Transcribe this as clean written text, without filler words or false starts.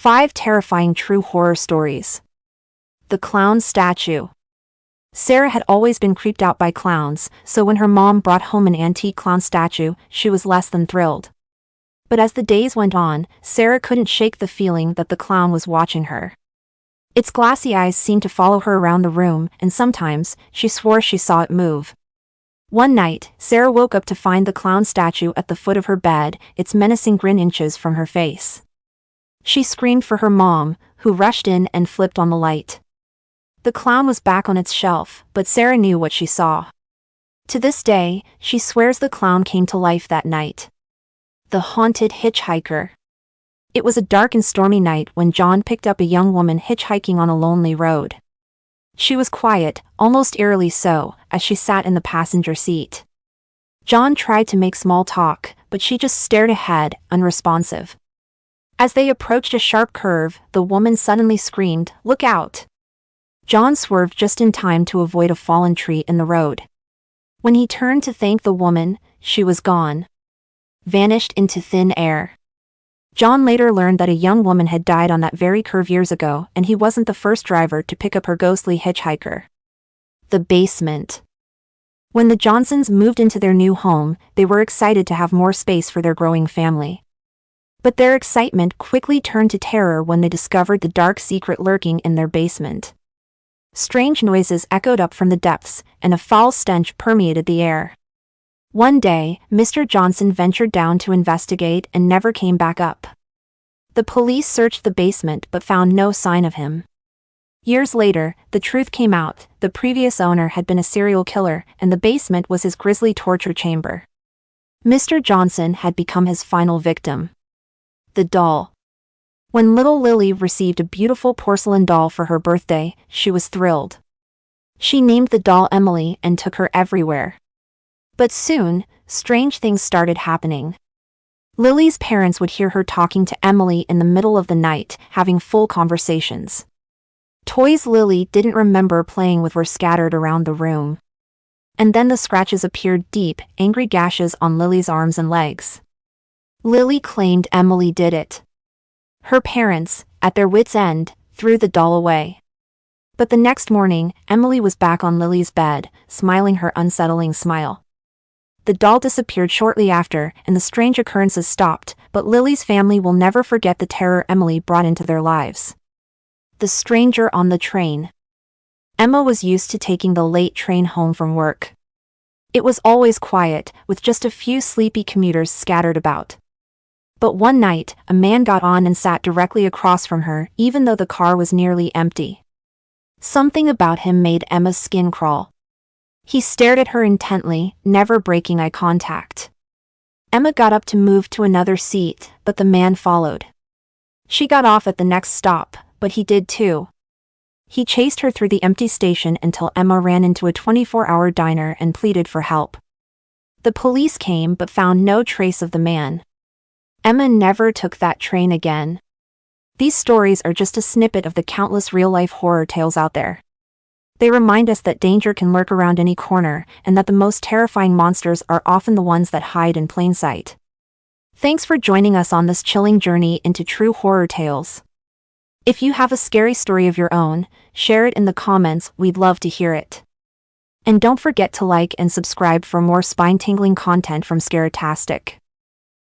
5 terrifying true horror stories. The clown statue. Sarah had always been creeped out by clowns, so when her mom brought home an antique clown statue, she was less than thrilled. But as the days went on, Sarah couldn't shake the feeling that the clown was watching her. Its glassy eyes seemed to follow her around the room, and sometimes, she swore she saw it move. One night, Sarah woke up to find the clown statue at the foot of her bed, its menacing grin inches from her face. She screamed for her mom, who rushed in and flipped on the light. The clown was back on its shelf, but Sarah knew what she saw. To this day, she swears the clown came to life that night. The haunted hitchhiker. It was a dark and stormy night when John picked up a young woman hitchhiking on a lonely road. She was quiet, almost eerily so, as she sat in the passenger seat. John tried to make small talk, but she just stared ahead, unresponsive. As they approached a sharp curve, the woman suddenly screamed, "Look out!" John swerved just in time to avoid a fallen tree in the road. When he turned to thank the woman, she was gone. Vanished into thin air. John later learned that a young woman had died on that very curve years ago, and he wasn't the first driver to pick up her ghostly hitchhiker. The basement. When the Johnsons moved into their new home, they were excited to have more space for their growing family. But their excitement quickly turned to terror when they discovered the dark secret lurking in their basement. Strange noises echoed up from the depths, and a foul stench permeated the air. One day, Mr. Johnson ventured down to investigate and never came back up. The police searched the basement but found no sign of him. Years later, the truth came out: the previous owner had been a serial killer, and the basement was his grisly torture chamber. Mr. Johnson had become his final victim. The doll. When little Lily received a beautiful porcelain doll for her birthday, she was thrilled. She named the doll Emily and took her everywhere. But soon, strange things started happening. Lily's parents would hear her talking to Emily in the middle of the night, having full conversations. Toys Lily didn't remember playing with were scattered around the room. And then the scratches appeared, deep, angry gashes on Lily's arms and legs. Lily claimed Emily did it. Her parents, at their wits' end, threw the doll away. But the next morning, Emily was back on Lily's bed, smiling her unsettling smile. The doll disappeared shortly after, and the strange occurrences stopped, but Lily's family will never forget the terror Emily brought into their lives. The stranger on the train. Emma was used to taking the late train home from work. It was always quiet, with just a few sleepy commuters scattered about. But one night, a man got on and sat directly across from her, even though the car was nearly empty. Something about him made Emma's skin crawl. He stared at her intently, never breaking eye contact. Emma got up to move to another seat, but the man followed. She got off at the next stop, but he did too. He chased her through the empty station until Emma ran into a 24-hour diner and pleaded for help. The police came but found no trace of the man. Emma never took that train again. These stories are just a snippet of the countless real-life horror tales out there. They remind us that danger can lurk around any corner, and that the most terrifying monsters are often the ones that hide in plain sight. Thanks for joining us on this chilling journey into true horror tales. If you have a scary story of your own, share it in the comments, we'd love to hear it. And don't forget to like and subscribe for more spine-tingling content from Scaretastic.